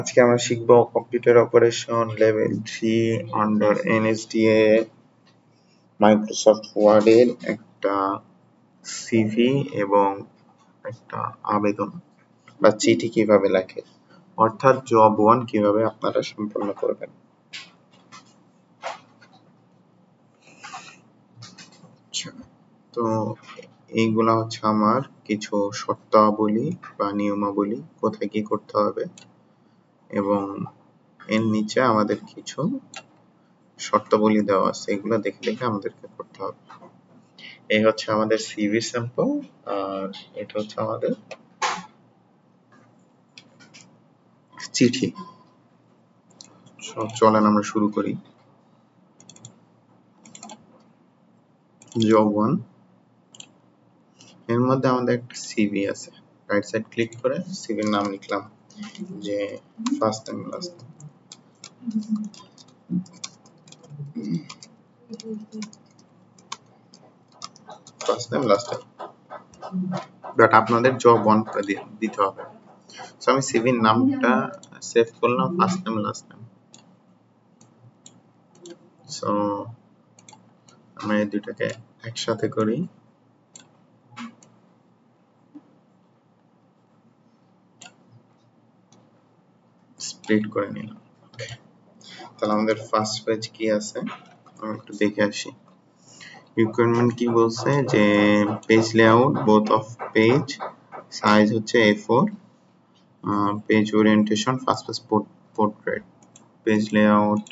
আজকে আমরা শিখব computer operation level 3 under NSDA Microsoft ওয়ার্ডের একটা সিভি এবং একটা আবেদন বা চিঠি কিভাবে লেখে, অর্থাৎ জব 1 কিভাবে আপনারা সম্পন্ন করবেন। তো এইগুলা হচ্ছে আমার কিছু শর্তাবলী বা নিয়মাবলী, কোথায় কি করতে হবে, এবং এর নিচে আমাদের কিছু শর্তাবলী দেওয়া আছে, এগুলো দেখে দেখে আমাদেরকে করতে হবে। এই হচ্ছে আমাদের সিভি স্যাম্পল, আর এটা হচ্ছে আমাদের চিঠি। চলেন আমরা শুরু করি। জব 1 এর মধ্যে আমাদের একটা সিভি আছে। রাইট সাইড ক্লিক করে সিভির নাম লিখলাম, যে first name last name, first name last name, but আপনাদের জব 1 করে দিতে হবে। সো আমি সিভির নামটা সেভ করলাম first name last name. So আমরা এই দুটাকে একসাথে করি। স্প্লিট করে নিলাম। তাহলে আমাদের ফার্স্ট পেজ কি আছে আমরা একটু দেখে আসি। রিকোয়ারমেন্ট কি বলছে, যে page layout both of page size হচ্ছে A4, page orientation first page portrait, page layout,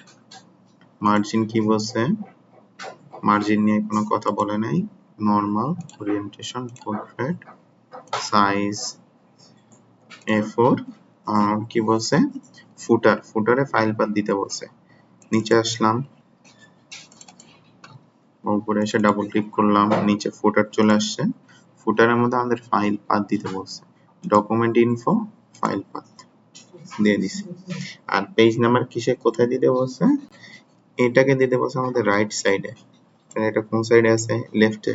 margin কি বলছে, মার্জিন নিয়ে কোনো কথা বলে নাই, normal, orientation portrait, size A4, কি বলছে ফুটারে ফাইল পাথ দিতে বলছে। নিচে আসলাম, উপরে এসে ডাবল ক্লিক করলাম, নিচে ফুটার চলে আসছে। ফুটারের মধ্যে আমাদের ফাইল পাথ দিতে বলছে, ডকুমেন্ট ইনফো ফাইল পাথ দিয়ে দিছি। আর পেজ নাম্বার কিসে কোথায় দিতে বলছে, এটাকে দিতে বলছে আমাদের রাইট সাইডে। এটা কোন সাইডে আছে, লেফটে,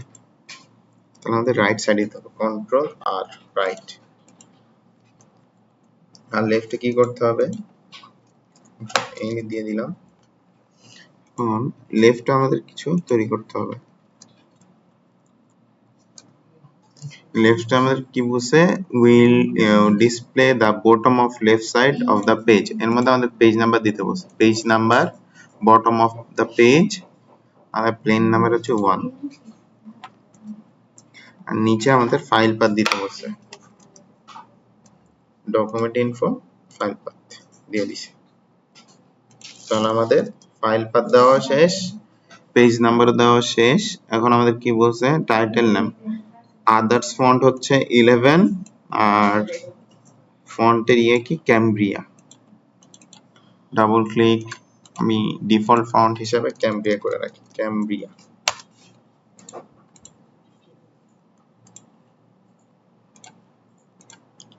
তাহলে আমাদের রাইট সাইডে দিতে হবে, কন্ট্রোল আর রাইট। আর লেফটে কি করতে হবে, এই দিয়ে দিলাম। এখন লেফটে আমাদের কিছু তৈরি করতে হবে। লেফট আমাদের কি বলছে, will display the bottom of left side of the page, এর মধ্যে আমাদের পেজ নাম্বার দিতে বলছে, page number bottom of the page, আমাদের প্লেন নাম্বার হচ্ছে 1, আর নিচে আমাদের ফাইল পাথ দিতে বলছে, ডকুমেন্ট ইনফো ফাইল পাথ দিয়ে দিছি। তাহলে আমাদের ফাইল পাথ দেওয়া শেষ, পেজ নাম্বার দেওয়া শেষ। এখন আমাদের কি বলছে, টাইটেল নেম আদার্স ফন্ট হচ্ছে 11, আর ফন্টের ইয়ে কি ক্যামব্রিয়া, ডাবল ক্লিক, আমি ডিফল্ট ফন্ট হিসেবে ক্যামব্রিয়া করে রাখি, Cambria.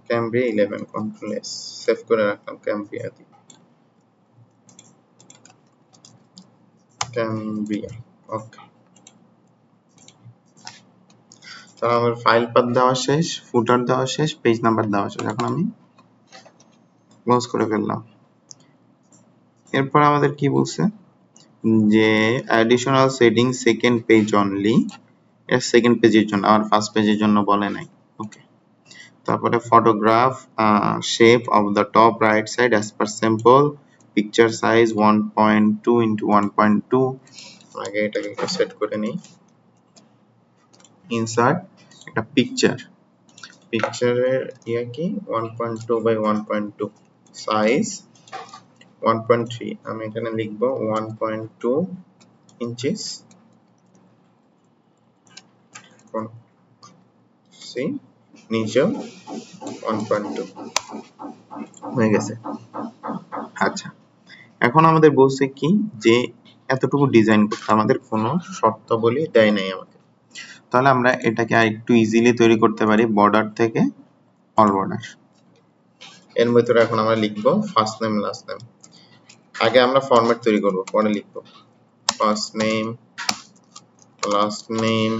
Cambria 11, control S, save করে রাখলাম ক্যামব্রিয়া দিয়ে, ক্যামব্রিয়া। ওকে, তাহলে আমার ফাইল পাথ দেওয়া শেষ, ফুটার দেওয়া শেষ, পেজ নাম্বার দেওয়া শেষ। এখন আমি ক্লোজ করে ফেললাম। এরপর আমাদের কি বলছে, যে additional setting second page only, এর সেকেন্ড পেজের জন্য, আর ফার্স্ট পেজের জন্য বলে নাই। ওকে, তারপরে photograph shape of the top right side as per sample, picture size 1.2 into 1.2, আগে এটাকে একটু সেট করে নিই। ইনসার্ট একটা পিকচারের ইয়া কি 1.2 বাই 1.2, সাইজ 1.3, আমি এখানে লিখব 1.2 ইঞ্চিস, নিচে 1.2 হয়ে গেছে। আচ্ছা, এখন আমাদের বলছে কি, যে এতটুকু ডিজাইন করতে, আমাদের কোনো শর্তাবলী দেয় নাই আমাদের। তাহলে আমরা এটাকে আরেকটু ইজিলি তৈরি করতে পারি, বর্ডার থেকে অল বর্ডার। এর ভিতরে এখন আমরা লিখব ফার্স্ট নেম লাস্ট নেম। আগে আমরা ফরম্যাট তৈরি করব, পরে লিখব ফার্স্ট নেম লাস্ট নেম,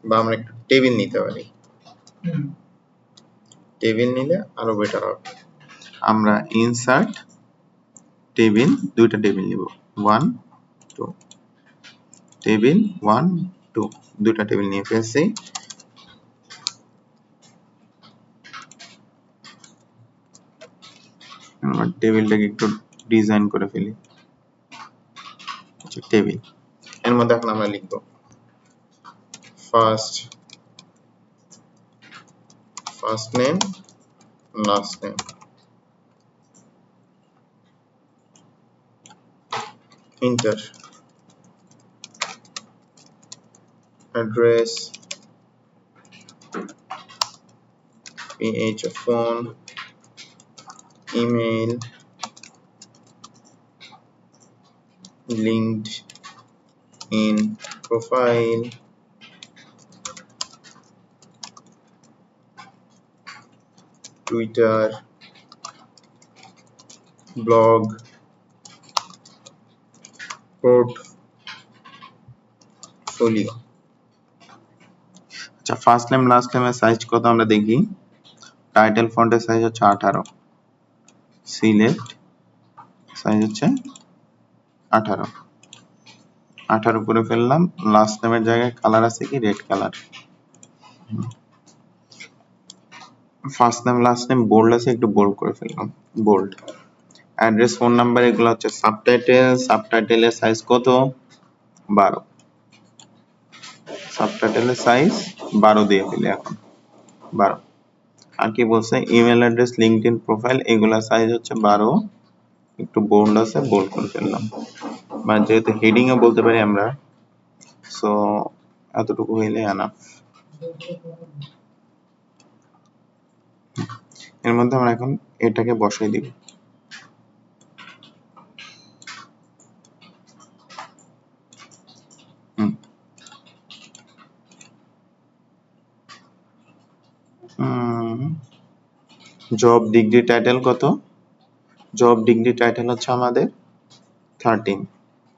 বা আমরা একটু টেবিল নিতে পারি, টেবিল নিলে আরো বেটার হবে। আমরা ইনসার্ট টেবিল, দুইটা টেবিল নিব, 1 2 টেবিল 1 2, দুইটা টেবিল নিয়ে ফেলছি। আমরা টেবিলটাকে একটু ডিজাইন করে ফেলি। আচ্ছা, টেবিল এর মধ্যে এখন আমরা লিখব first name, last name, enter, address, ph phone, email, LinkedIn profile, Twitter, blog, portfolio। আচ্ছা, ফার্স্ট নেম লাস্ট নেমের সাইজ কত আমরা দেখি। টাইটেল ফন্টের সাইজ হচ্ছে 18, সিলেক্ট সাইজ হচ্ছে 18 করে ফেললাম। লাস্ট নেমের জায়গায় কালার আছে কি red colour. First name last name bold আছে, একটু বোল্ড করে ফেললাম, বোল্ড। অ্যাড্রেস ফোন নাম্বার এগুলো হচ্ছে সাবটাইটেলের সাইজ কত 12, সাবটাইটেলের সাইজ 12 দিয়ে ফেলি এখন 12। আর কি বলছে ইমেল অ্যাড্রেস লিংকডইন প্রোফাইল এগুলা সাইজ হচ্ছে 12, একটু বোল্ড আছে বোল্ড করে ফেললাম। মানে যেহেতু হেডিং ও বলতে পারি আমরা, সো এতটুকু হইলে এনাফ। এর মধ্যে আমরা এখন এটাকে বসাই দিব। জব ডিগ্রি টাইটেল কত? জব ডিগ্রি টাইটেল হচ্ছে আমাদের 13,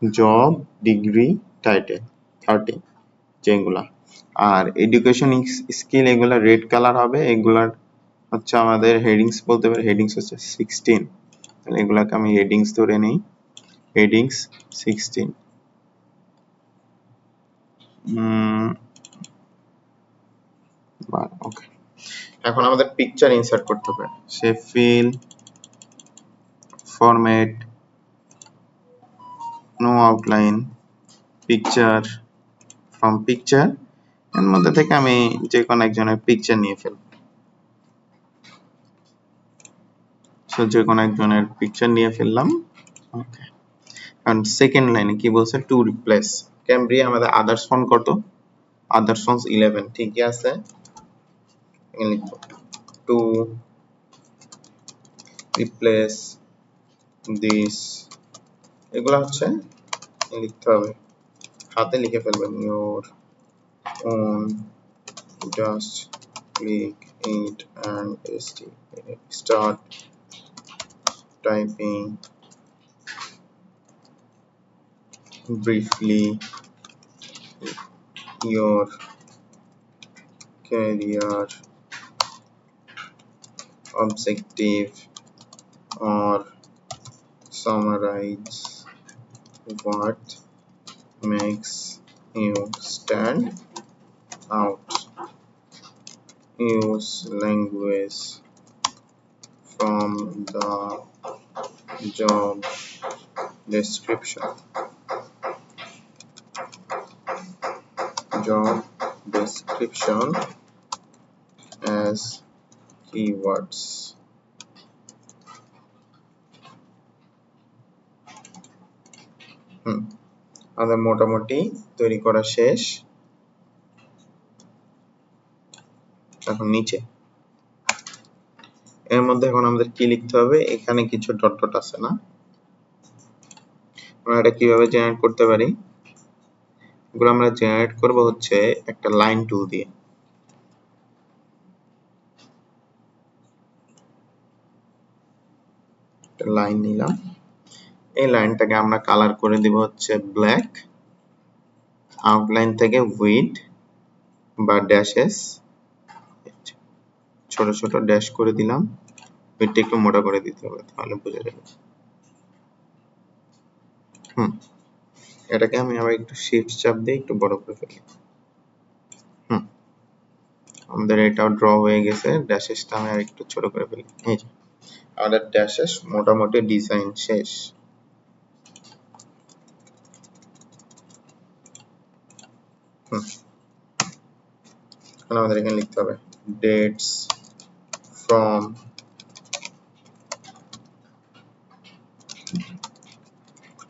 জব ডিগ্রি টাইটেল 13 যেগুলা। আর এডুকেশন স্কিল এগুলা রেড কালার হবে, এগুলার হচ্ছে আমাদের হেডিংস বলতে পারি, হেডিংস হচ্ছে 16। তাহলে এগুলাকে আমি হেডিংস ধরে নেই, হেডিংস 16। ওকে, এখন আমাদের পিকচার ইনসার্ট করতে হবে। সে fill format no outline picture from picture, এর মধ্যে থেকে আমি যে কোনো একজনের পিকচার নিয়ে ফেলব। যে কোনো একজনের পিকচার নিয়ে ফেললাম। ওকে, কারণ সেকেন্ড লাইনে কি বলছে টু রিপ্লেস ক্যামব্রিয়া আমাদের আদার্স ফন্ট কত, আদার্স ফন্ট 11, ঠিকই আছে। এখানে লিখব টু রিপ্লেস দিস, এগুলা হচ্ছে লিখতে হবে, হাতে লিখে ফেলবেন। Your own, just click it and start typing briefly your career objective or summarize what makes you stand out. Use language from the job description. Job description as keywords. আমাদের মোটামুটি তৈরি করা শেষ। এখন নিচে এর মধ্যে এখন আমাদের কি লিখতে হবে, এখানে কিছু ডট ডট আছে না, আমরা এটা কিভাবে জেনারেট করতে পারি, এগুলো আমরা জেনারেট করব হচ্ছে একটা লাইন টুল দিয়ে। একটা লাইন নিলাম, এই লাইনটাকে আমরা কালার করে দিব হচ্ছে ব্ল্যাক, আউটলাইন থেকে উইড বা ড্যাশেস ছোট ছোট ছোট ড্যাশ করে দিলাম, এটা একটু মোটা করে দিতে হবে তাহলে বোঝা যাবে। এটাকে আমি আবার একটু শিফট চাপ দিয়ে একটু বড় করে ফেলি। আমাদের এটাও ড্র হয়ে গেছে। ড্যাশেসটা আমি আর একটু ছোট করে ফেলি। এই যে আমাদের ড্যাশেস মোটামুটি ডিজাইন শেষ। এখন আমাদের এখানে লিখতে হবে dates from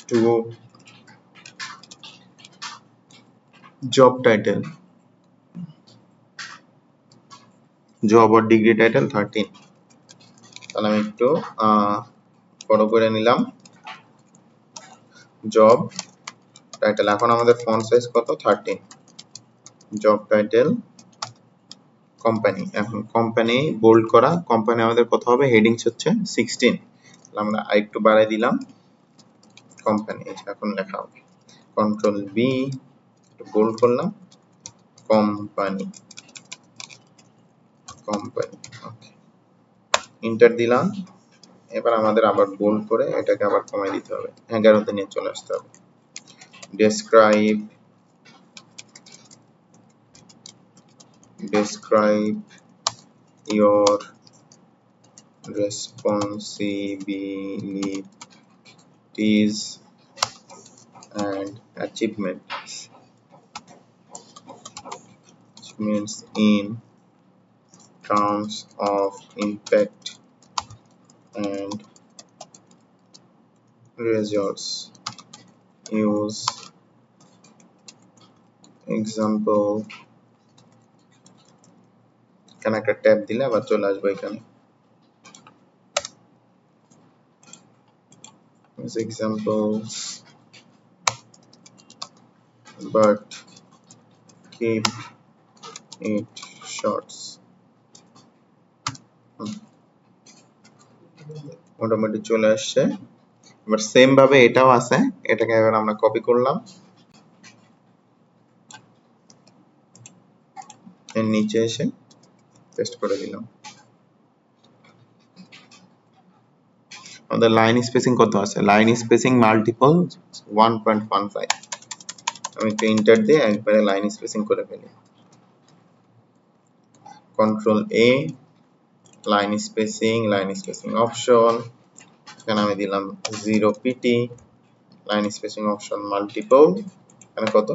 to job title, job or degree title 13। তাহলে আমি একটু বড় করে নিলাম জব টাইটেল। এখন আমাদের ফন্ট সাইজ কত? 13। Job title company. এখন কোম্পানি বোল্ড করা, কোম্পানি আমাদের কত হবে? হেডিংস হচ্ছে 16। তাহলে আমরা আরেকটু বাড়াই দিলাম কোম্পানি। এখন লেখা হবে কন্ট্রোল বি, একটু বোল্ড করলাম কোম্পানি, কোম্পানি। ওকে, এন্টার দিলাম। এবার আমাদের আবার বোল্ড করে এটাকে আবার কমাই দিতে হবে, 11তে নিয়ে চলে আসতে হবে। Describe your responsibilities and achievements, which means in terms of impact and results. Use example, এখানে একটা ট্যাব দিলে আবার চলে আসবে এখানে। Use examples but keep it short. মোটামুটি চলে আসছে। এবার সেম ভাবে এটাও আছে, এটাকে এবার আমরা কপি করলাম, এর নিচে এসে পেস্ট করে দিলাম। আমাদের লাইন স্পেসিং কত আছে? Line spacing multiple 1.15। আমি একটু এন্টার দিয়ে একবারে লাইন স্পেসিং করে ফেলি। Control A, line spacing option, এখানে আমি দিলাম 0 PT, line spacing option multiple, এখানে কত?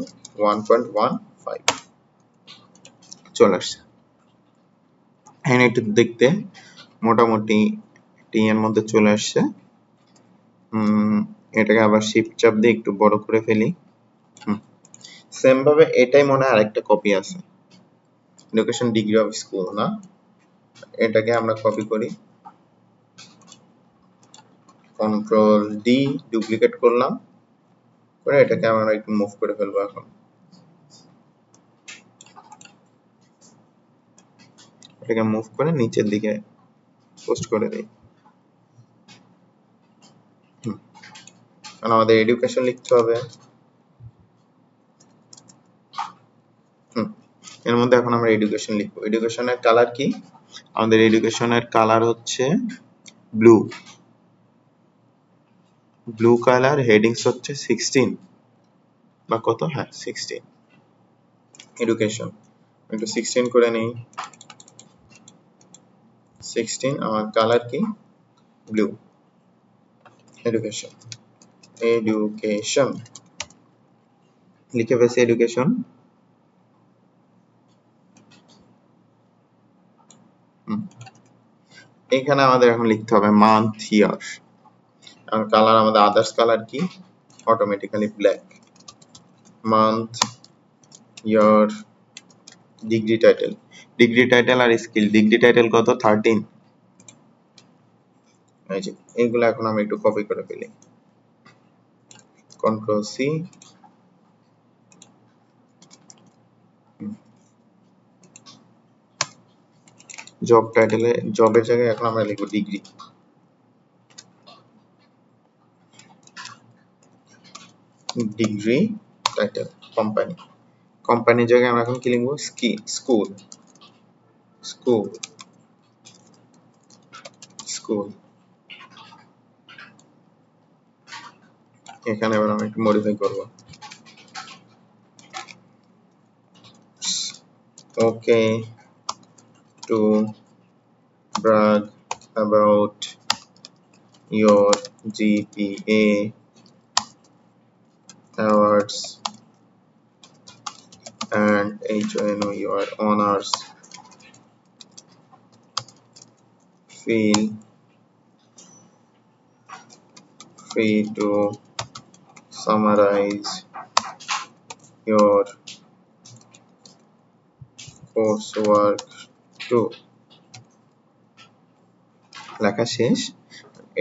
1.15 চলে আসছে। এখানে একটু দেখতে মোটামুটি টি এর মধ্যে চলে আসছে। এটাকে আবার শিফট চাপ দিয়ে একটু বড় করে ফেলি। সেম ভাবে এটাই মনে হয় আরেকটা কপি আছে, এডুকেশন ডিগ্রি অফ স্কুল না, এটাকে আমরা কপি করি, কন্ট্রোল ডি, ডুপ্লিকেট করলাম, করে এটাকে আমরা একটু মুভ করে ফেলবো। এখন এটাকে মুভ করে নিচের দিকে পোস্ট করে দিই। কারণ আমাদের এডুকেশন লিখতে হবে। এর মধ্যে এখন আমরা এডুকেশন লিখবো। এডুকেশনের কালার কি? আমাদের এডুকেশনের কালার হচ্ছে ব্লু কালার, হেডিংস হচ্ছে 16 বা কত? হ্যাঁ 16। এডুকেশন একটু 16 করে নেই, 16। আমার কালার কি? ব্লু। এডুকেশন লিখে ফেলছি এডুকেশন। এখানে আমাদের এখন লিখতে হবে মান্থ, ইয়ার। আর কালার আমাদের আদার্স কালার কি? Automatically black. মান্থ, ইয়ার, ডিগ্রি টাইটেল আর স্কিল। ডিগ্রি টাইটেল কত? 13। এই যে এইগুলো এখন আমি একটু কপি করে ফেলি, কন্ট্রোল সি, জব টাইটেলে জবের জায়গায় এখন আমরা লিখব ডিগ্রি। ডিগ্রি টাইটেল কোম্পানির জায়গায় আমরা এখন কি লিখব? স্কুল। স্কুল। এখানে এবার আমি একটু মডিফাই করব। ওকে two brag about your GPA awards and HNO your honors. Feel free to summarize your coursework too. লেখা শেষ।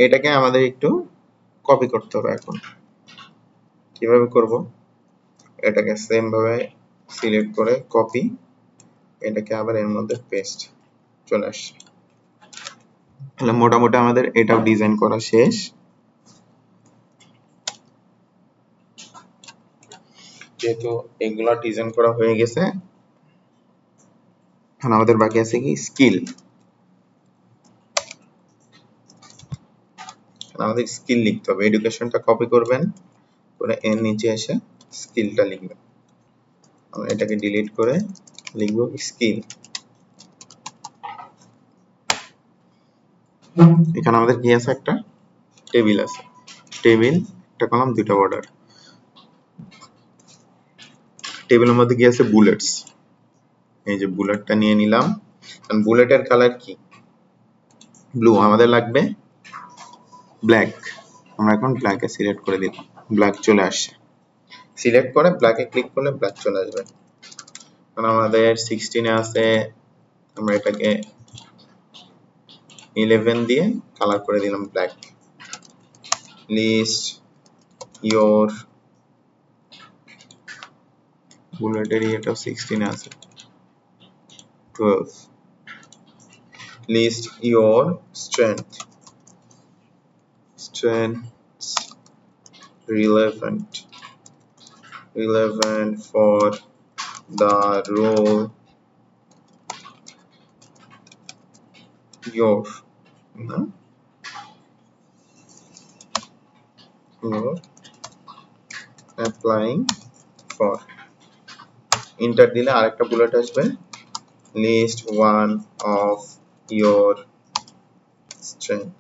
এটাকে আমাদের একটু কপি করতে হবে। এখন কিভাবে করব? এটাকে সেম ভাবে সিলেক্ট করে কপি, এটাকে আবার এর মধ্যে পেস্ট, চলে আসছে। তাহলে মোটামুটি আমাদের এটাও ডিজাইন করা শেষ। যেহেতু এগুলা ডিজাইন করা হয়ে গেছে, এখন আমাদের বাকি আছে কি স্কিল। আমাদের স্কিল লিখতে হবে। এডুকেশনটা কপি করবেন, করে এর নিচে এসে স্কিলটা লিখবেন। আমরা এটাকে ডিলিট করে লিখব স্কিল। এখানে আমাদের কি আছে? একটা টেবিল আছে। টেবিল, একটা কলাম, দুটো বর্ডার। টেবিলের মধ্যে কি আছে? বুলেটস। এই যে বুলেটটা নিয়ে নিলাম। কারণ বুলেটের কালার কি? ব্লু। আমাদের লাগবে ব্ল্যাক। আমরা এখন ব্ল্যাকে সিলেক্ট করে দিলাম, ব্ল্যাক চলে আসছে। সিলেক্ট করে ব্ল্যাকে ক্লিক করলে ব্ল্যাক চলে আসবে। কারণ আমাদের 16 এ আছে, আমরা এটাকে 11 দিয়ে কালার করে দিলাম ব্ল্যাক। লিস্ট ইয়োর বুলেটের এটাও 16 এ আছে, 12। List your strengths relevant for the role you're applying for। Enter দিলে আরেকটা বুলেট আসবে, list one of your strength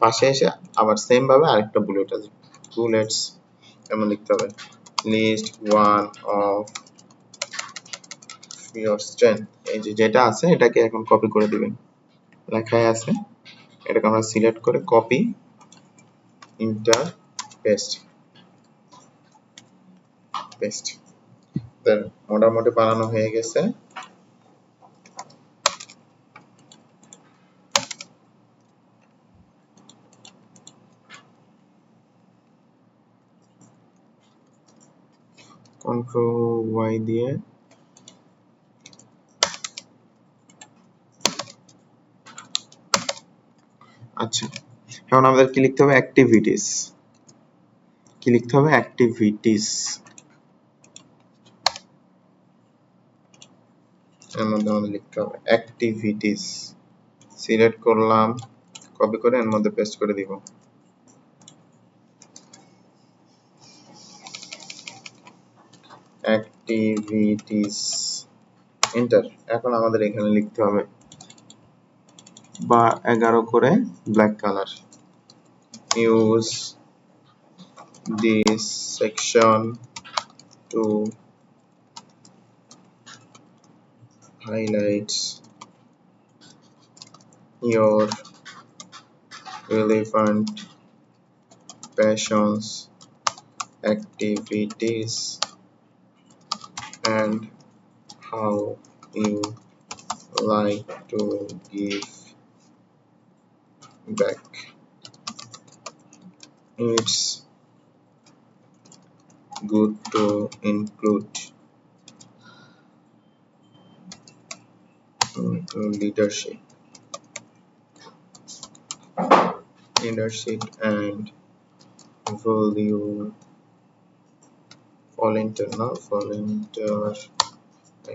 পাশে এসে আবার সেম ভাবে আরেকটা বুলেট আসবে, বুলেটস এমন লিখতে হবে। List one of your strength, এই যে যেটা আছে এটাকে এখন কপি করে দিবেন। লেখাই আছে, এটাকে আমরা সিলেক্ট করে কপি, ইন্টার, পেস্ট। দেন মোটামুটি বানানো হয়ে গেছে। কন্ট্রোল ওয়াই দিয়ে আচ্ছা, এখন আমাদের কি লিখতে হবে? অ্যাক্টিভিটিস। কি লিখতে হবে? অ্যাক্টিভিটিস। এর মধ্যে আমাদের লিখতে হবে অ্যাক্টিভিটিস। সিলেক্ট করলাম, কপি করে এর মধ্যে পেস্ট করে দিব। Activities, enter. এখন আমাদের এখানে লিখতে হবে বা 11 করে black colour. Use this section to highlight your relevant passions, activities, and how you like to give back. It's good to include leadership and volunteer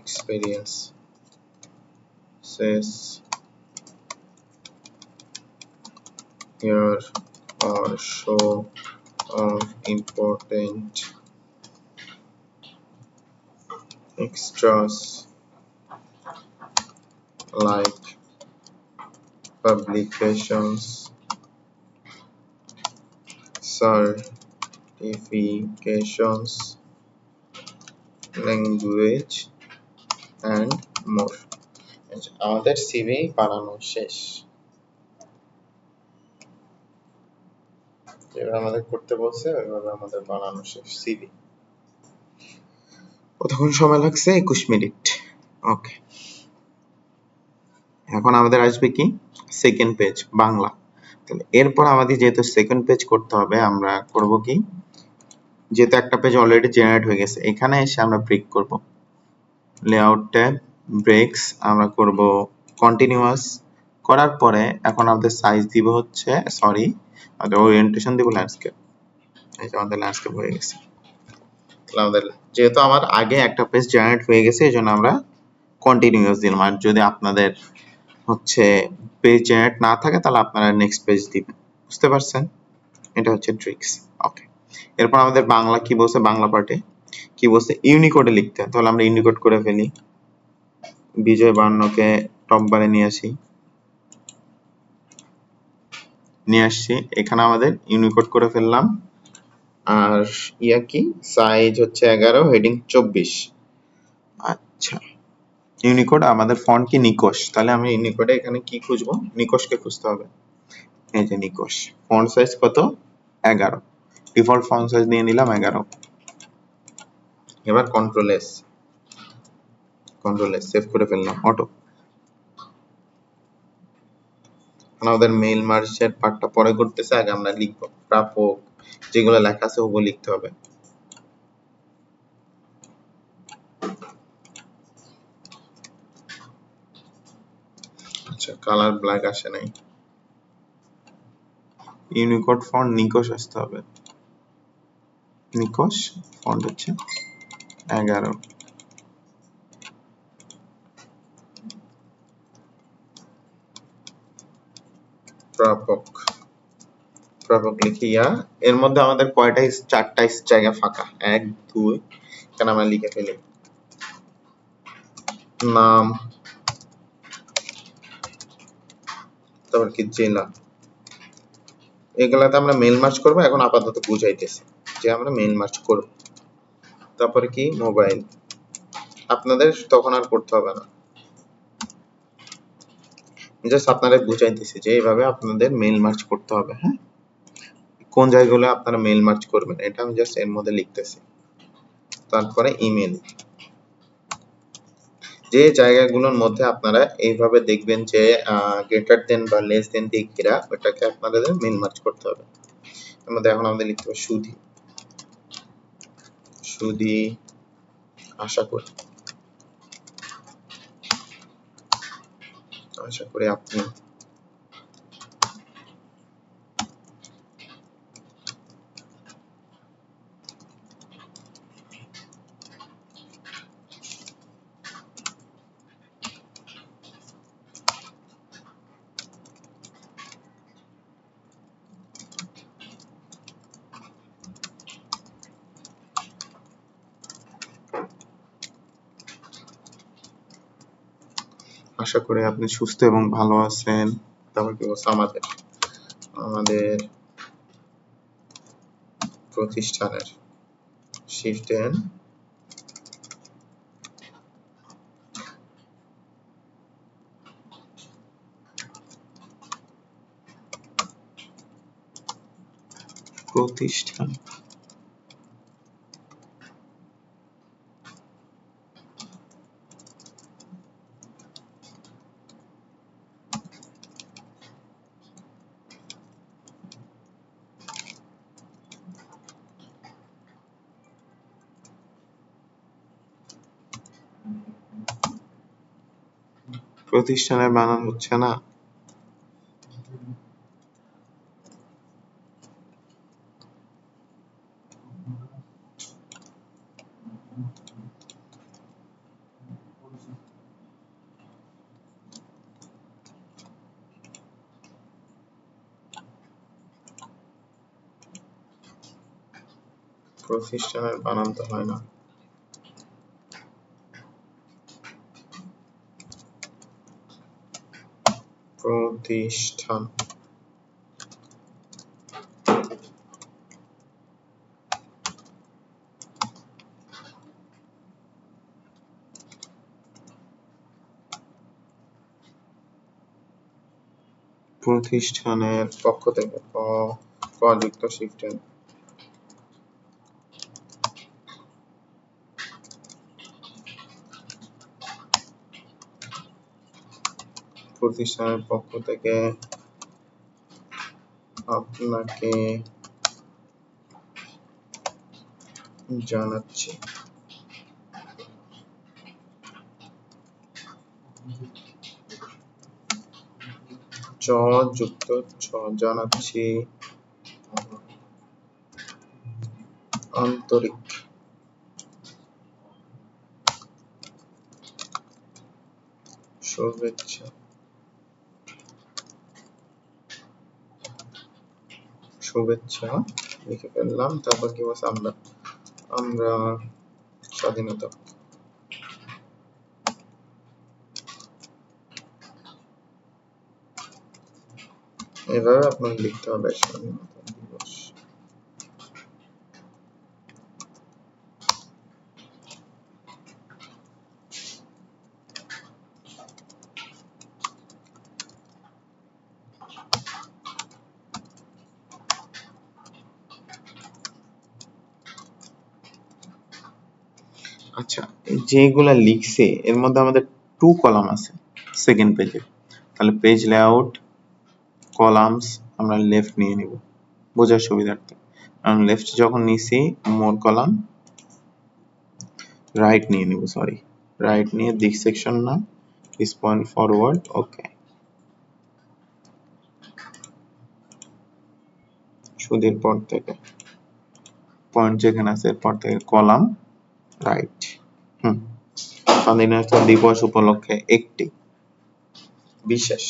experience says here or show of important extras like publications, certifications, language and more. আমাদের CV বানানো শেষ। যেভাবে আমাদের করতে বলছে ওইভাবে আমাদের বানানো শেষ সিভি। কতক্ষণ সময় লাগছে? 21 মিনিট। ওকে, এখন আমাদের আসবে কি সেকেন্ড পেজ বাংলা। তাহলে এরপর আমাদের যেহেতু সেকেন্ড পেজ করতে হবে, আমরা করব কি, যেহেতু একটা পেজ অলরেডি জেনারেট হয়ে গেছে, এখানে এসে আমরা ব্রেক করব। লেআউট ট্যাব, ব্রেকস, আমরা করব কন্টিনিউয়াস। করার পরে এখন আমাদের সাইজ দিব হচ্ছে, সরি, আমাদের ওরিয়েন্টেশন দিব ল্যান্ডস্কেপ। এই যে আমাদের ল্যান্ডস্কেপ হয়ে গেছে। তাহলে আমাদের যেহেতু আমার আগে একটা পেজ জেনারেট হয়ে গেছে, এই জন্য আমরা কন্টিনিউয়াস দিলাম। আর যদি আপনাদের হচ্ছে পেজ জেনারেট না থাকে তাহলে আপনারা নেক্সট পেজ দিবেন। বুঝতে পারছেন? এটা হচ্ছে ট্রিক্স। ওকে, এরপর আমাদের বাংলা কি বলছে, বাংলা পার্টে কি বলছে, ইউনিকোডে লিখতে। তাহলে আমরা ইউনিকোড করে ফেলি। বিজয় বান্নকে টপ বারে নিয়ে আসি, নিয়ে আসছি। এখানে আমাদের ইউনিকোড করে ফেললাম। আর ইয়া কি, সাইজ হচ্ছে 11, হেডিং 24। আচ্ছা, ইউনিকোড আমাদের ফন্ট কি নিকোশ। তাহলে আমি ইউনিকোডে এখানে কি খুঁজবো, নিকোশকে খুঁজতে হবে। এই যে নিকোশ, ফন্ট সাইজ কত, 11, ডিফল্ট ফন্ট সাইজ নিয়ে নিলাম 11। এবার কন্ট্রোল এস সেভ করে ফেললাম অটো। আমাদের মেইল মার্জের পার্টটা পরে করতেছে, আগে আমরা লিখবো প্রাপক, যেগুলো লেখা আছে ওগুলো লিখতে হবে। আচ্ছা, কালার ব্ল্যাক আসে নাই, ইউনিকোড ফন্ট নিকোশ আসতে হবে। নিকোশ ফন্ট হচ্ছে 11। প্রাপক লিখিয়া এর মধ্যে আমাদের কয়টা, 4টা জায়গা ফাঁকা, 1 2, এখানে আমরা লিখে ফেলি নাম, তারপর কি জেলা। এগুলাতে আমরা মেল মার্জ করবো, এখন আপাতত বুঝাইতেছি যে আমরা মেল মার্জ করব। তারপরে কি মোবাইল, আপনাদের তখন আর করতে হবে না, জাস্ট আপনাদের বুঝাইতেছি যে এইভাবে আপনাদের মেল মার্জ করতে হবে। হ্যাঁ, কোন জায়গাগুলো আপনারা মেল মার্জ করবেন এটা আমি জাস্ট এর মধ্যে লিখতেছি। তারপরে ইমেল, যে জায়গাগুলোর মধ্যে আপনারা এইভাবে দেখবেন যে গ্রেটার দেন বা লেস দেন দিয়ে ঘেরা, ওটাকে আপনাদের মেল মার্জ করতে হবে। এর মধ্যে এখন আমাদের লিখতে হবে সুধি, আশা করি আপনি। আশা করি আপনি সুস্থ এবং ভালো আছেন। তারপর কি বলছে, আমাদের প্রতিষ্ঠানের শিফট এন প্রতিষ্ঠান, প্রতিষ্ঠানের বানান হচ্ছে না। প্রতিষ্ঠানের বানান তো হয় না। প্রতিষ্ঠান, প্রতিষ্ঠানের পক্ষ থেকে যুক্ত শিফট এন। প্রতিষ্ঠানের পক্ষ থেকে আপনাকে জানাচ্ছি। যুক্ত জানাচ্ছি আন্তরিক শুভেচ্ছা। লিখে ফেললাম। তারপর কি বলছে? আমরা স্বাধীনতা। এভাবে আপনাকে লিখতে হবে স্বাধীনতা দিবস। আচ্ছা, যেগুলা লিখছে এর মধ্যে আমাদের 2 কলাম আছে সেকেন্ড পেজে, তাহলে পেজ লেআউট কলামস আমরা লেফট নিয়ে নিব বোঝার সুবিধার্থে। কারণ লেফট যখন নিছি মোর কলাম রাইট নিয়ে নিব, সরি রাইট নিয়ে দিক সেকশন না, দিস পয়েন্ট ফরওয়ার্ড। ওকে, সুদের পর থেকে পয়েন্ট যেখানে আছে এরপর থেকে কলাম রাইট। স্বাধীনতা দিবস উপলক্ষে একটি বিশেষ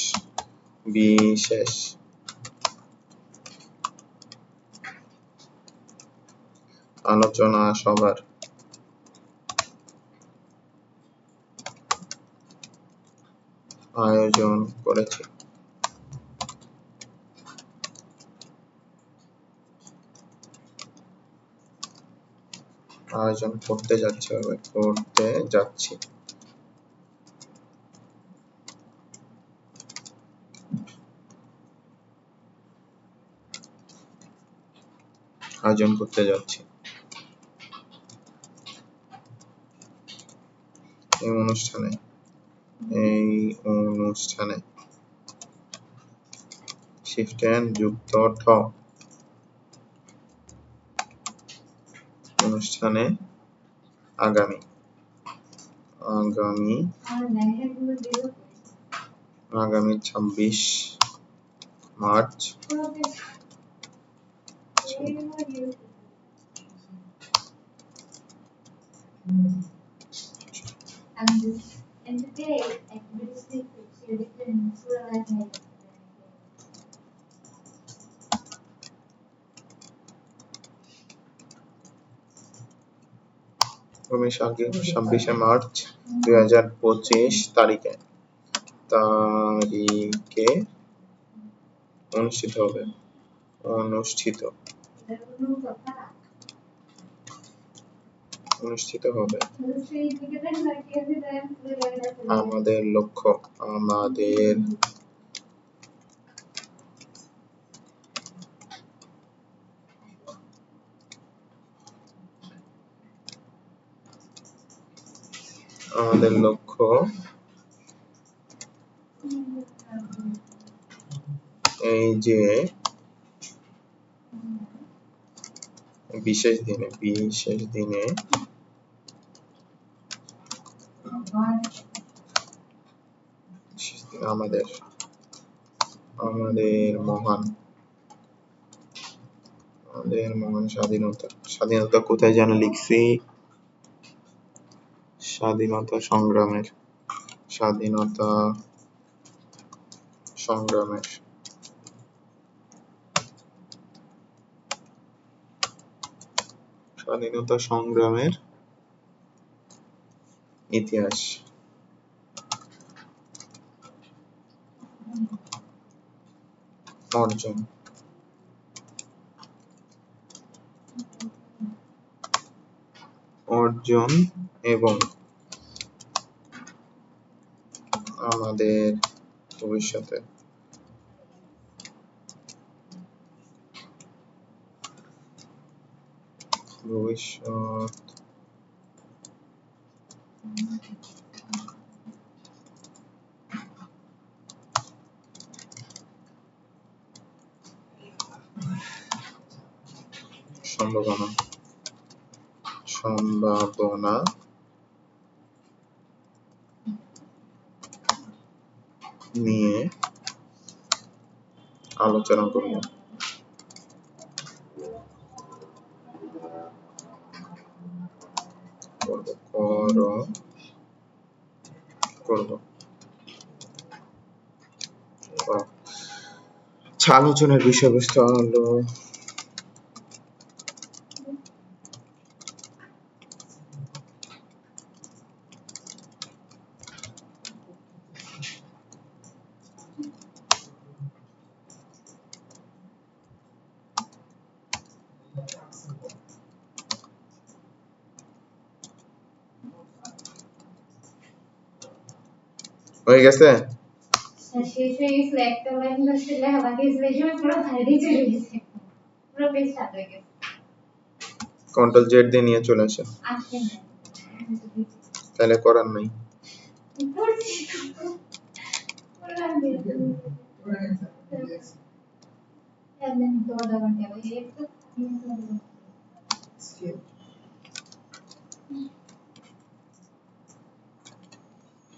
আলোচনা সভার আয়োজন করেছে। আয়োজন করতে যাচ্ছি। আয়োজন করতে যাচ্ছি। এই অনুষ্ঠানে শিফট এন যুক্ত ঠ অনুষ্ঠানে আগামী 26 মার্চ আগে 26 মার্চ 2025 তারিখে অনুষ্ঠিত হবে। আমাদের লক্ষ্য এই যে বিশেষ দিনে আমাদের মহান স্বাধীনতা কোথায় যেন লিখছি? স্বাধীনতা সংগ্রামের স্বাধীনতা সংগ্রামের ইতিহাস। অর্জন এবং আমাদের ভবিষ্যতে সম্ভাবনা নিয়ে আলোচনা করব। আলোচনার বিষয়বস্তু হলো হয়ে গেছে। কন্ট্রোল জেড দিয়ে নিয়ে চলে আসে, তাহলে করার নাই।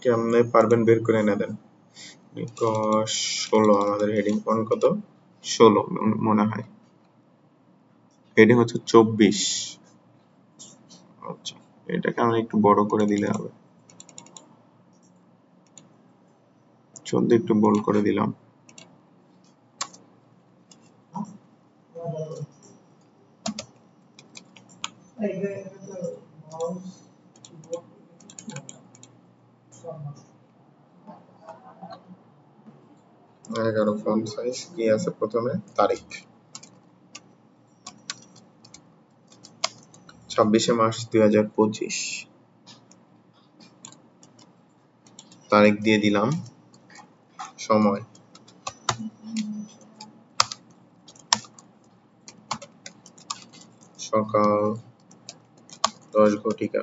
কেমনে পারবেন বের করে এনে দেন। 16 আমাদের হেডিং পয়েন্ট কত? 16 মনে হয়। হেডিং হচ্ছে 24। আচ্ছা, এটাকে আমি একটু বড় করে দিলে হবে। 14 একটু বোল্ড করে দিলাম। ফন্ট সাইজ কি আছে প্রথমে? তারিখ 26শে মার্চ 2025। তারিখ দিয়ে দিলাম, সময় সকাল 10 ঘটিকা,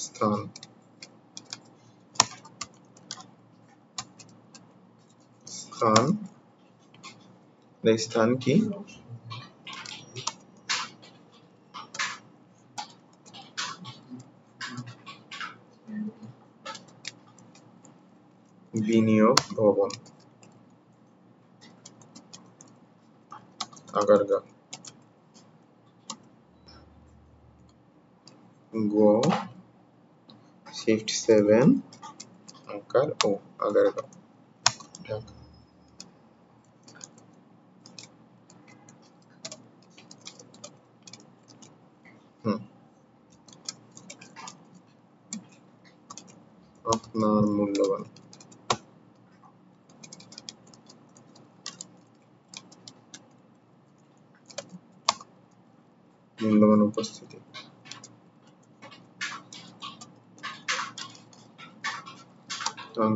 স্থান স্থান কি? বিনিয়োগ ভবন, আগারগাঁও। গো শিফট 7 আকার ও আগারগাঁও, ঢাকা। আপনার মূল্যবান উপস্থিতি।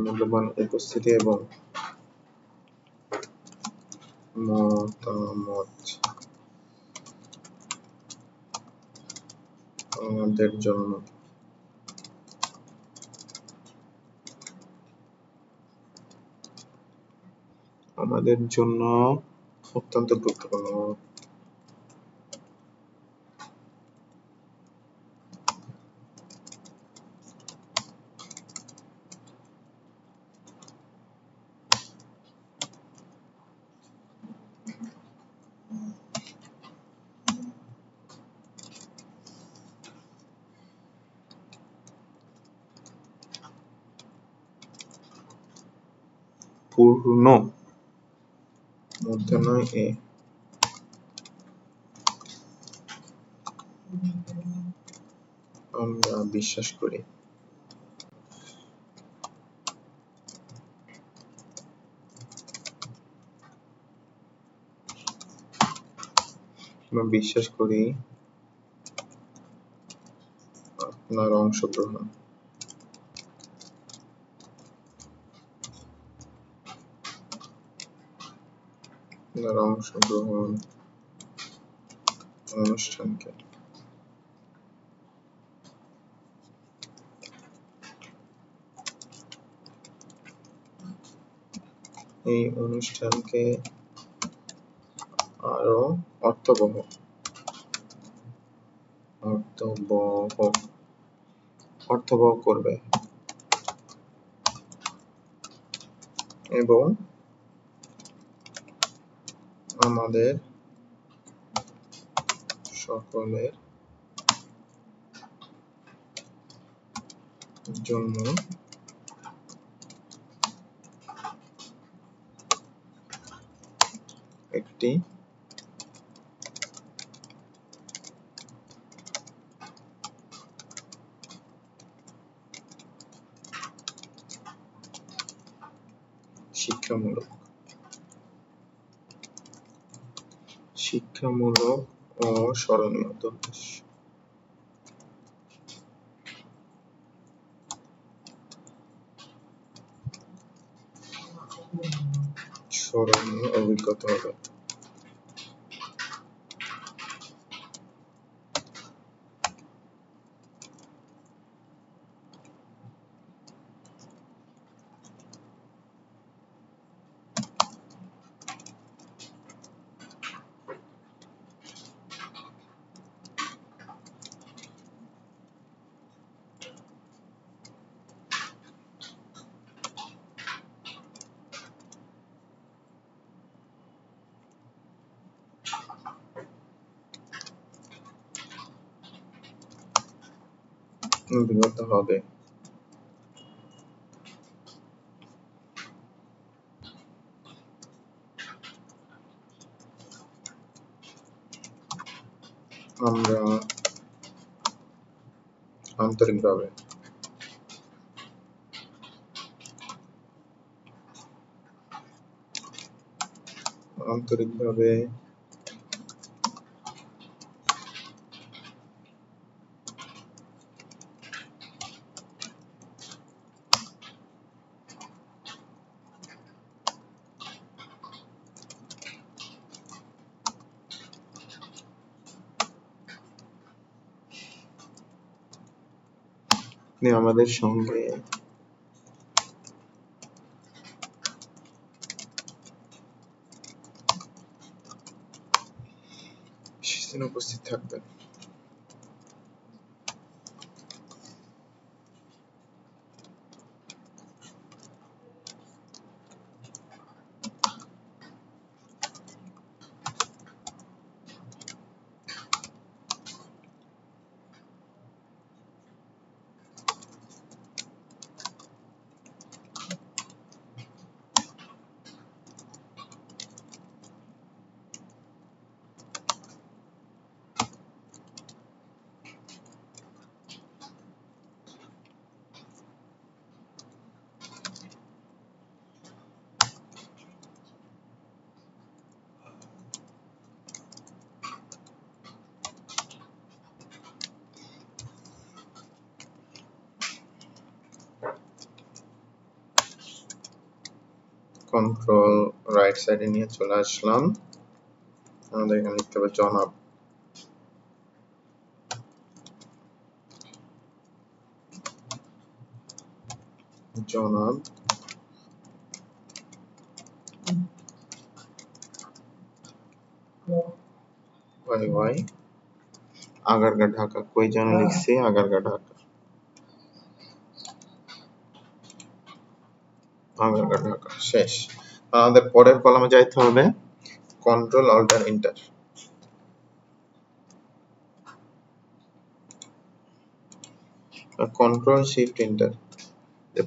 মূল্যবান উপস্থিতি এবং মতামত আমাদের জন্য অত্যন্ত গুরুত্বপূর্ণ। পূর্ণ মূর্ধন্য এ আমরা বিশ্বাস করি। আমরা বিশ্বাস করি আপনার অংশগ্রহণ অনুষ্ঠানকে এই অনুষ্ঠানকে আরো অর্থবহ করবে এবং আমাদের সকলের জন্য একটি শিক্ষামূলক ও স্মরণীয় অভিজ্ঞতা হবে। আমরা আন্তরিকভাবে আমাদের সঙ্গে উপস্থিত থাকবেন। কন্ট্রোল রাইট সাইডে নিয়ে চলে আসলাম। আমাদের এখানে লিখতে হবে জনাব YY আগারগা ঢাকা। কই যেন লিখছি? আগারগা ঢাকা। শেষ। আমাদের পরের কলামে যাইতে হবে control alt enter. Control shift enter.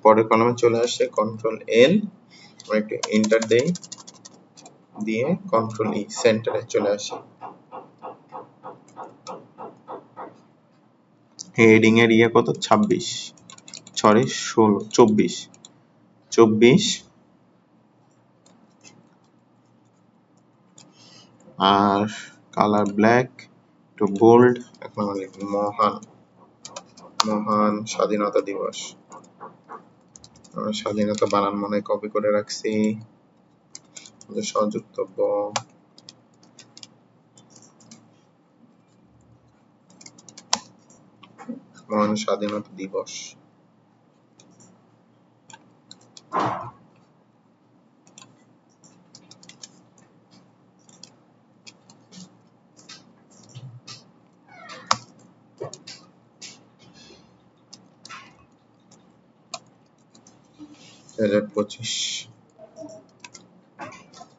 পরের কলামে চলে আসছে কন্ট্রোল এল, একটু এন্টার দেই, দিয়ে কন্ট্রোল ই, সেন্টারে চলে আসি। হেডিং এর ইয়ে কত 26 সরি 16 24 24 আর কালার ব্ল্যাক একটু বোল্ড এখন মহান মহান স্বাধীনতা দিবস স্বাধীনতা বানান মনে কপি করে রাখছি সহযোগিতব্য মহান স্বাধীনতা দিবস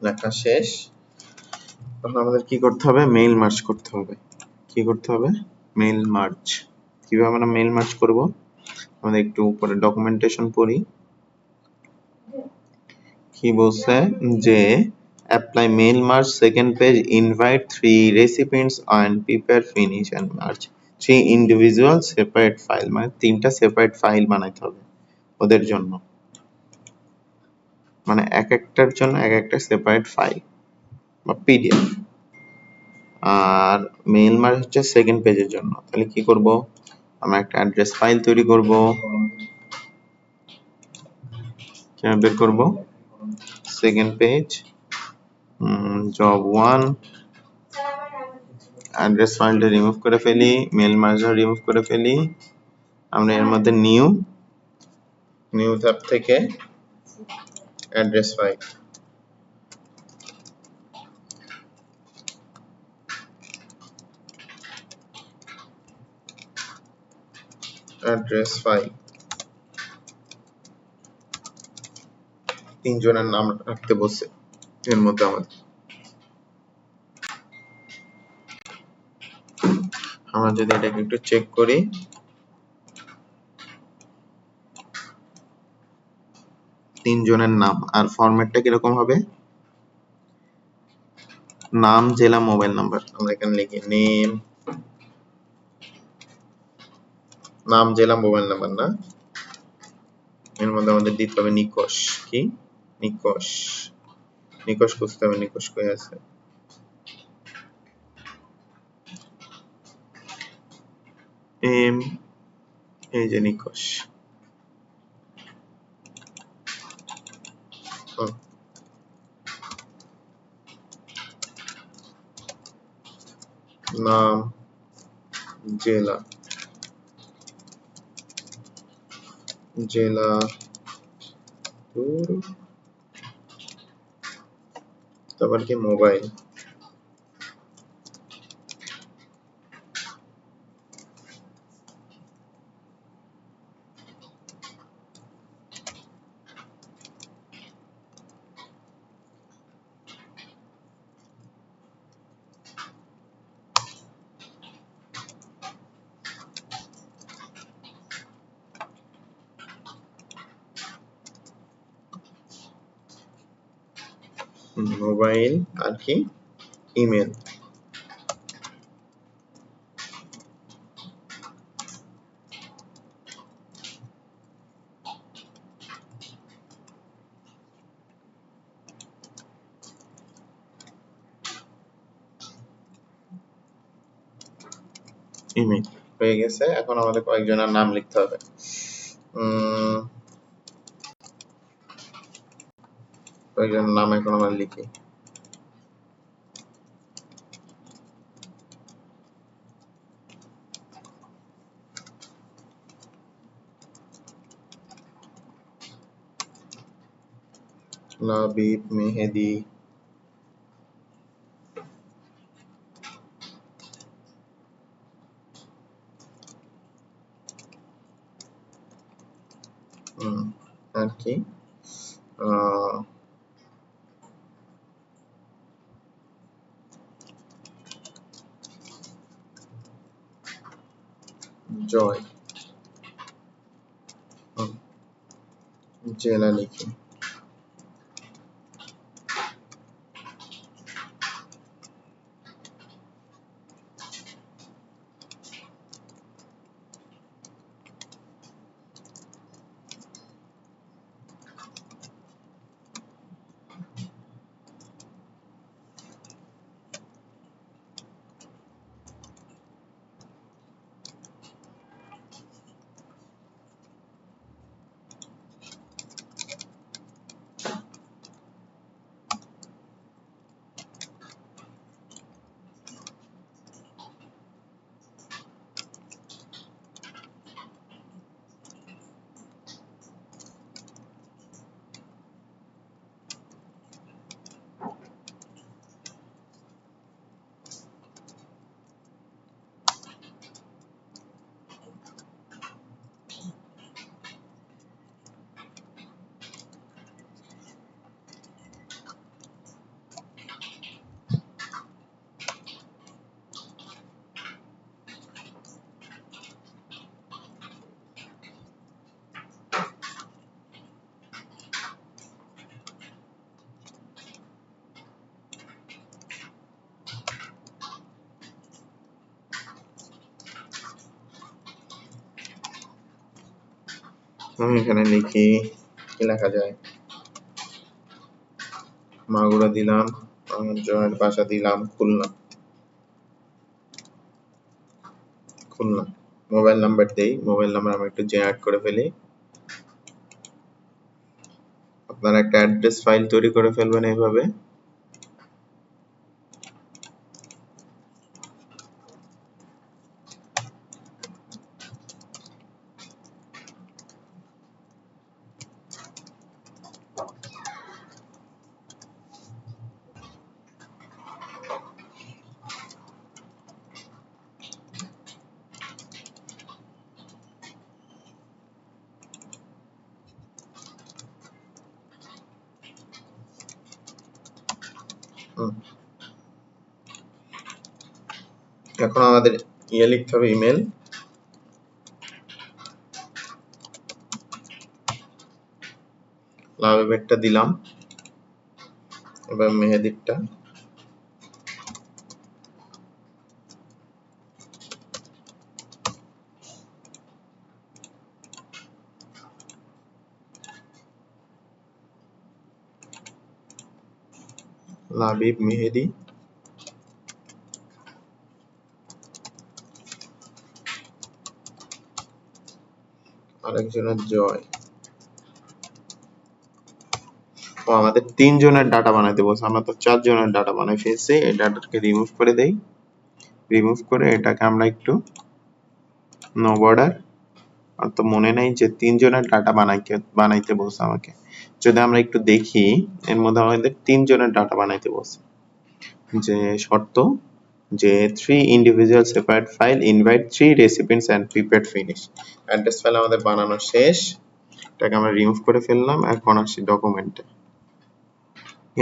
লেখা শেষ এখন আমাদের কি করতে হবে মেইল মার্জ করতে হবে কি করতে হবে মেইল মার্জ কিভাবে আমরা মেইল মার্জ করব আমাদের একটু উপরে ডকুমেন্টেশন পড়ি কি বলছে যে apply mail merge second page invite 3 recipients and prepare finish and merge 3 individual separate file মানে তিনটা সেপারেট ফাইল বানাইতে হবে ওদের জন্য মানে এক একটার জন্য এক একটা সেপারেট ফাইল বা পিডিএফ আর মেইল মার্জ হচ্ছে সেকেন্ড পেজের জন্য তাহলে কি করব আমরা একটা অ্যাড্রেস ফাইল তৈরি করব কিভাবে বের করব সেকেন্ড পেজ job 1 অ্যাড্রেস ফাইলটা রিমুভ করে ফেলি মেল মার্জার রিমুভ করে ফেলি আমরা এর মধ্যে নিউ ট্যাব থেকে অ্যাড্রেস ফাইল তিনজনের নাম রাখতে বলছে এর মধ্যে আমাদের আমরা যদি এটাকে একটু চেক করি তিনজনের নাম আর ফরম্যাটটা কিরকম হবে নাম জেলা মোবাইল নাম্বার আমরা এখানে লিখি নাম জেলা মোবাইল নাম্বার না এর মধ্যে আমাদের দিতে হবে নিকশ কি নিকশ খুঁজতে হবে নিকশ কই আছে এই যে নিকশ নাম জেলা তারপর কি মোবাইল আর কি ইমেল হয়ে গেছে এখন আমাদের কয়েকজনের নাম লিখতে হবে কয়েকজনের নাম এখন আমরা লিখি লাবিব মেহেদি আর কি জয় জেলা লিখি আমি এখানে লিখি, কি লেখা যায়, মাগুরা দিলাম, জয়ের বাসা দিলাম খুলনা, খুলনা। মোবাইল নাম্বার দেই, মোবাইল নাম্বার আমি একটু জেনারেট করে ফেলি। আপনারা একটা অ্যাড্রেস ফাইল তৈরি করে ফেলবেন এইভাবে। এখন আমাদের লিখতে হবে ইমেল, লাভেরটা দিলাম, এবার মেহেদিরটা, লাবিব মেহেদি, আরেকজনের জয়। ও আমাদের 3 জনের ডাটা বানাইতে বলছে, আমরা তো 4 জনের ডাটা বানাই ফেলছি। এই ডাটাটাকে রিমুভ করে দেই, রিমুভ করে এটাকে আমরা একটু নো বর্ডার, আর তো মনে নাই যে 3 জনের ডাটা বানাইতে বলছে আমাকে। যদি আমরা একটু দেখি, এর মধ্যে আমাদের 3 জনের ডাটা বানাইতে বলছে, যে শর্ত যে 3 individual separate file invite 3 recipients and prepared finish। Address file আমাদের বানানো শেষ, এটাকে আমরা রিমুভ করে ফেললাম। এখন আসি ডকুমেন্টে,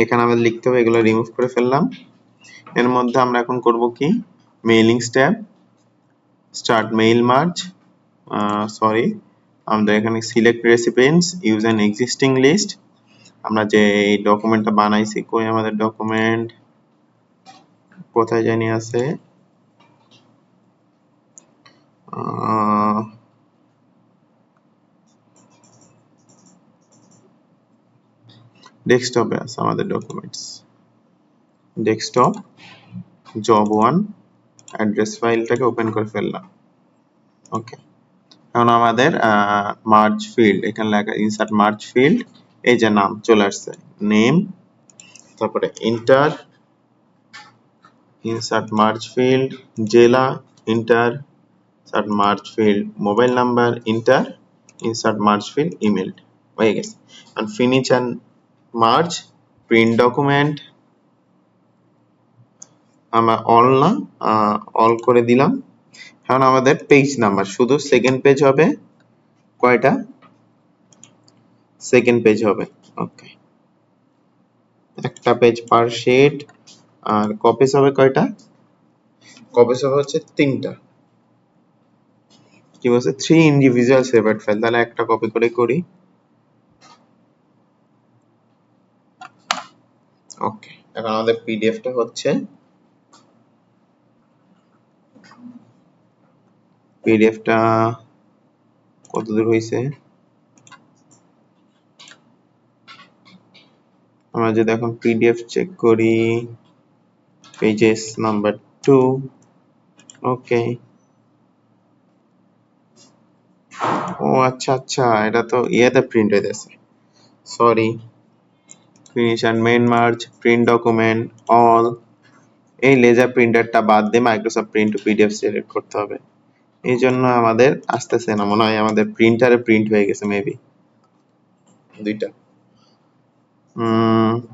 এখানে আমাদের লিখতে হবে, এগুলো রিমুভ করে ফেললাম। এর মধ্যে আমরা এখন করব কি, mailings tab, start mail merge, sorry আমরা এখানে select recipients use an existing list. আমরা যে এই ডকুমেন্টটা বানাইছি, কই আমাদের ডকুমেন্ট, কোথায় জানি আছে, ডেস্কটপে আছে আমাদের ডকুমেন্টস, ডেস্কটপ জব 1 অ্যাড্রেস ফাইলটাকে ওপেন করে ফেললাম। ওকে, এখন আমাদের মার্জ ফিল্ড, এখানে লেখা ইনসার্ট মার্জ ফিল্ড, এই যে নাম চলে আসছে, নেম, তারপরে ইন্টার, ইনসার্ট মার্জ ফিল্ড, জেলা inter, insert merge field, mobile number inter, insert merge field, email, হয়ে গেছে। and finish and merge print document আমরা অল না অল করে দিলাম। এখন আমাদের পেজ নাম্বার, শুধু সেকেন্ড পেজ হবে, কয়টা, সেকেন্ড পেজ হবে। ওকে, একটা পেজ পার শিট, আর কপিস হবে কয়টা, কপিস হবে হচ্ছে 3টা। কি বলছে, 3 ইন্ডিভিজুয়াল সেপারেট ফাইল, তাহলে একটা কপি করে করি। ওকে, এখন আমাদের পিডিএফটা হচ্ছে, পিডিএফটা কতদূর হয়েছে, আমরা যদি এখন পিডিএফ চেক করি, পেজেস নাম্বার 2, ওকে। ও আচ্ছা আচ্ছা, এটা তো ইয়েতে প্রিন্ট হইতেছে, sorry. Finish and main merge, print document, all, এই লেজার প্রিন্টারটা বাদ দিয়ে Microsoft print to PDF select করতে হবে। এই জন্য আমাদের আসতেছে না, মনে হয় আমাদের প্রিন্টারে প্রিন্ট হয়ে গেছে মেবি দুইটা।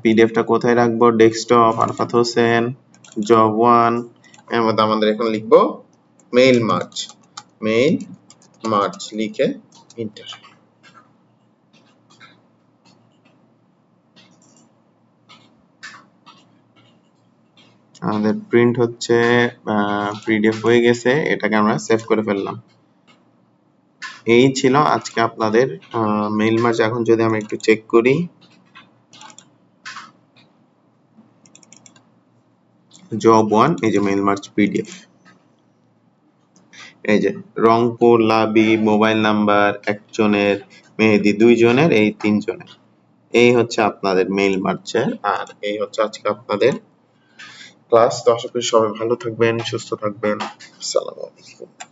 পিডিএফটা কোথায় রাখবো, ডেস্কটপ, আরফাত হোসেন, জব 1, এর মধ্যে আমাদের এখন লিখবো মেইল মার্জ, মেইল মার্জ লিখে এন্টার। আমাদের প্রিন্ট হচ্ছে, পিডিএফ হয়ে গেছে, এটাকে আমরা সেভ করে ফেললাম। এই ছিল আজকে আপনাদের মেইল মার্জ। এখন যদি আমরা একটু চেক করি, জব 1, এই যে মেইল মার্জ পিডিএফ, এই যে রংপুর, লাবি, মোবাইল নাম্বার একজনের, মেহেদি 2 জনের, এই 3 জনের। এই হচ্ছে আপনাদের মেইল মার্চার, আর এই হচ্ছে আজকে আপনাদের ক্লাস। তো আশা করি সবাই ভালো থাকবেন, সুস্থ থাকবেন। আসসালামু আলাইকুম।